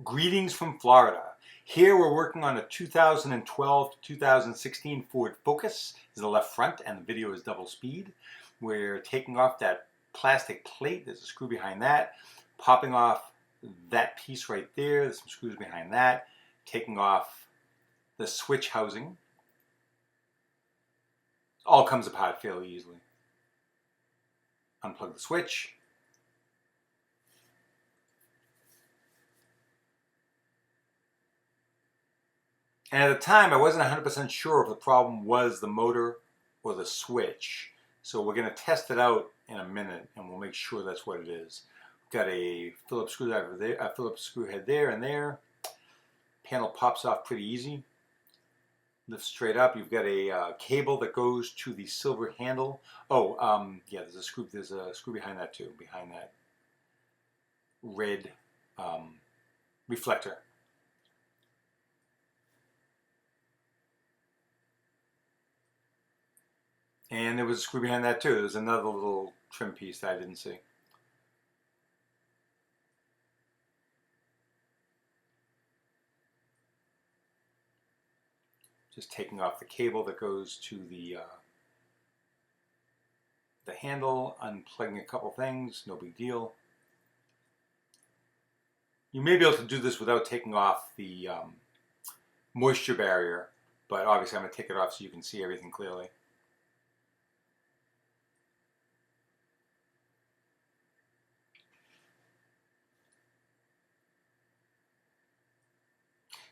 Greetings from Florida. Here we're working on a 2012 to 2016 Ford Focus. This is the left front and the video is double speed. We're taking off that plastic plate. There's a screw behind that. Popping off that piece right there. There's some screws behind that. Taking off the switch housing. All comes apart fairly easily. Unplug the switch. And at the time, I wasn't 100% sure if the problem was the motor or the switch. So we're going to test it out in a minute, and we'll make sure that's what it is. We've got a Phillips screwdriver there, a Phillips screw head there and there. Panel pops off pretty easy. Lifts straight up. You've got a cable that goes to the silver handle. Oh, yeah, there's a screw. There's a screw behind that too. Behind that red reflector. And there was a screw behind that too. There's another little trim piece that I didn't see. Just taking off the cable that goes to the handle, unplugging a couple things, no big deal. You may be able to do this without taking off the moisture barrier, but obviously I'm going to take it off so you can see everything clearly.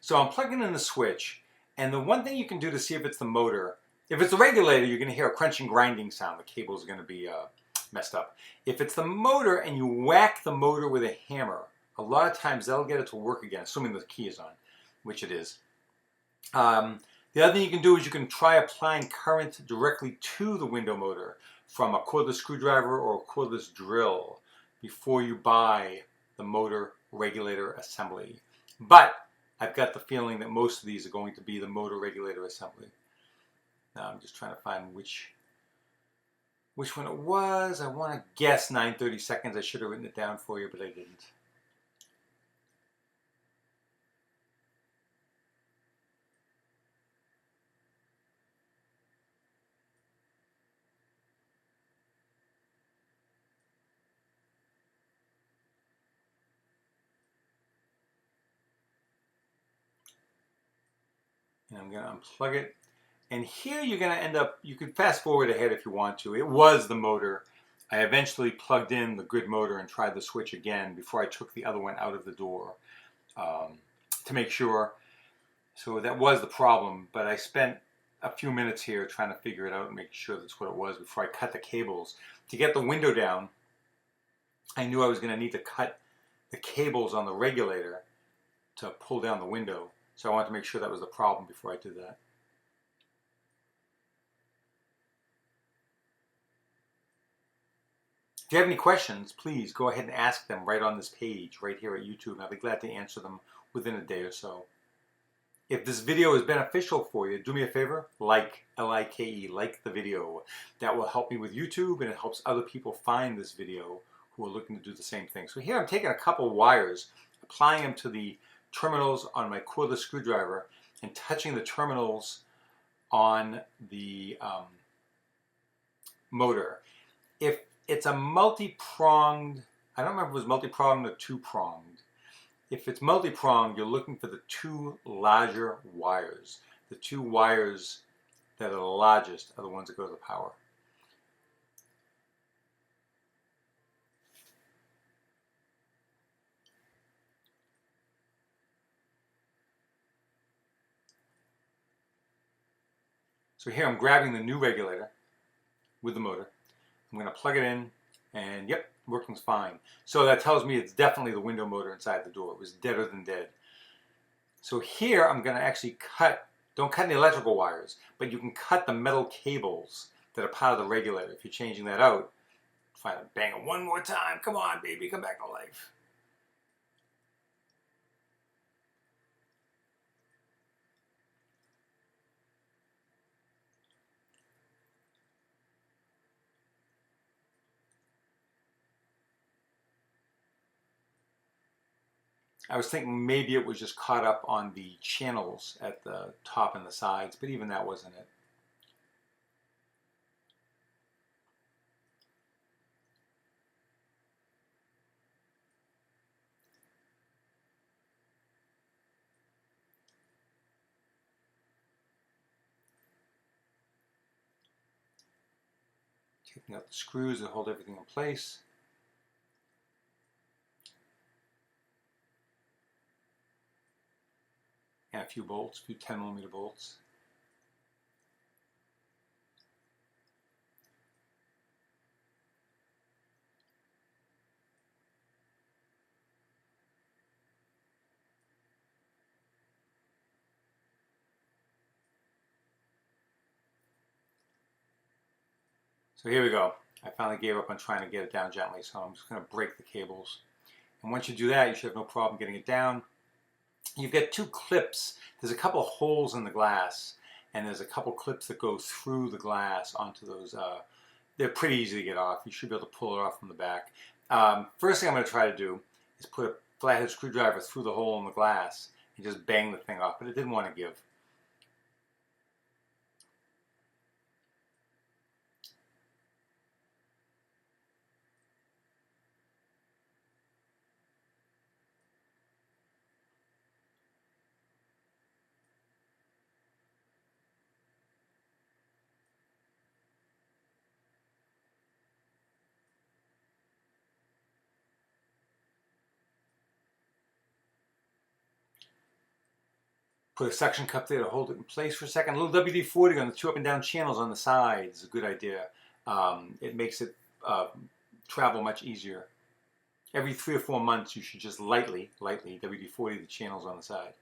So I'm plugging in the switch, and the one thing you can do to see if it's the motor, if it's the regulator, you're going to hear a crunching, grinding sound. The cable is going to be messed up. If it's the motor and you whack the motor with a hammer, a lot of times that'll get it to work again, assuming the key is on, which it is. The other thing you can do is you can try applying current directly to the window motor from a cordless screwdriver or a cordless drill before you buy the motor regulator assembly. But I've got the feeling that most of these are going to be the motor regulator assembly. Now I'm just trying to find which one it was. I want to guess 9:30 seconds. I should have written it down for you, but I didn't. And I'm going to unplug it. And here you're going to end up, you can fast forward ahead if you want to. It was the motor. I eventually plugged in the grid motor and tried the switch again before I took the other one out of the door to make sure. So that was the problem, but I spent a few minutes here trying to figure it out and make sure that's what it was before I cut the cables. To get the window down, I knew I was going to need to cut the cables on the regulator to pull down the window. So I wanted to make sure that was the problem before I did that. If you have any questions, please go ahead and ask them right on this page, right here at YouTube, and I'll be glad to answer them within a day or so. If this video is beneficial for you, do me a favor, like, L-I-K-E, like the video. That will help me with YouTube, and it helps other people find this video who are looking to do the same thing. So here I'm taking a couple wires, applying them to the terminals on my cordless screwdriver, and touching the terminals on the motor. If it's a multi-pronged, I don't remember if it was multi-pronged or two-pronged. If it's multi-pronged, you're looking for the two larger wires. The two wires that are the largest are the ones that go to the power. So here I'm grabbing the new regulator with the motor. I'm going to plug it in, and yep, working's fine. So that tells me it's definitely the window motor inside the door. It was deader than dead. So here I'm going to actually cut, don't cut any electrical wires, but you can cut the metal cables that are part of the regulator. If you're changing that out, try to bang it one more time. Come on, baby, come back to life. I was thinking maybe it was just caught up on the channels at the top and the sides, but even that wasn't it. Taking out the screws that hold everything in place. And a few bolts, a few 10mm bolts. So here we go. I finally gave up on trying to get it down gently, so I'm just going to break the cables. And once you do that, you should have no problem getting it down. You've got two clips. There's a couple of holes in the glass, and there's a couple clips that go through the glass onto those. They're pretty easy to get off. You should be able to pull it off from the back. First thing I'm going to try to do is put a flathead screwdriver through the hole in the glass and just bang the thing off, but it didn't want to give. Put a suction cup there to hold it in place for a second. A little WD-40 on the two up and down channels on the sides is a good idea. It makes it travel much easier. Every 3 or 4 months, you should just lightly WD-40 the channels on the side.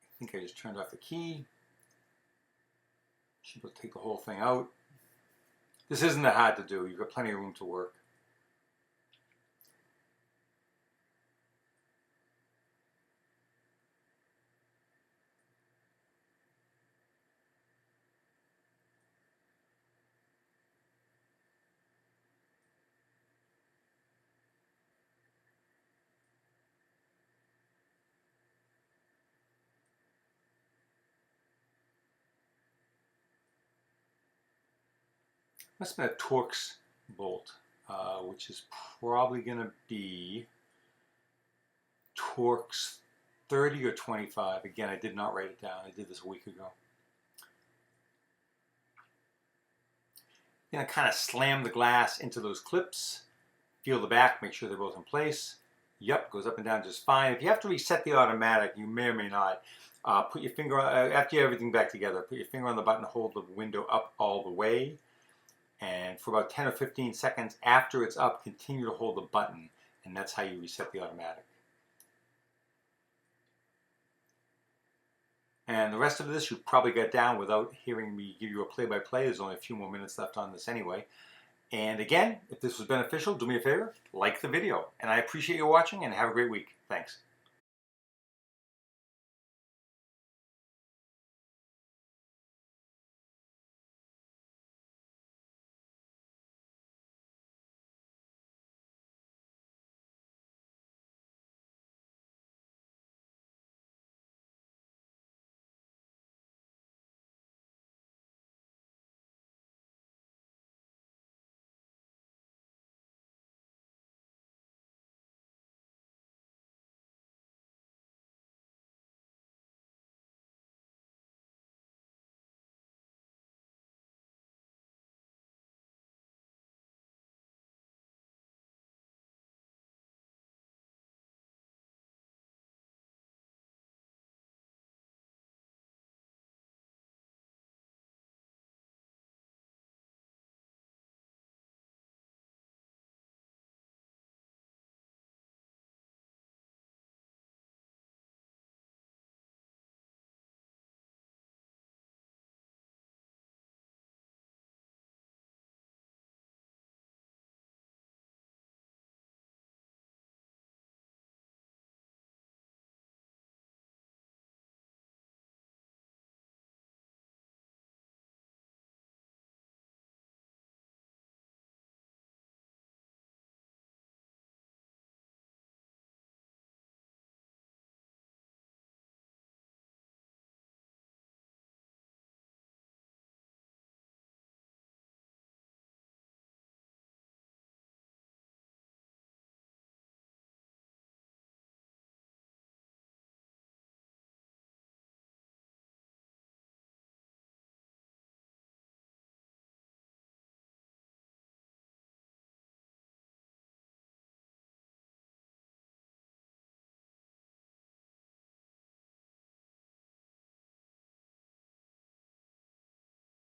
I think I just turned off the key. Should be able to take the whole thing out. This isn't that hard to do. You've got plenty of room to work. Must have been a Torx bolt, which is probably going to be Torx 30 or 25. Again, I did not write it down. I did this a week ago. You're going to kind of slam the glass into those clips. Feel the back, make sure they're both in place. Yep, goes up and down just fine. If you have to reset the automatic, you may or may not. Put your finger on, after you have everything back together, put your finger on the button, hold the window up all the way. And for about 10 or 15 seconds after it's up, continue to hold the button. And that's how you reset the automatic. And the rest of this you probably got down without hearing me give you a play-by-play. There's only a few more minutes left on this anyway. And again, if this was beneficial, do me a favor, like the video. And I appreciate you watching and have a great week. Thanks.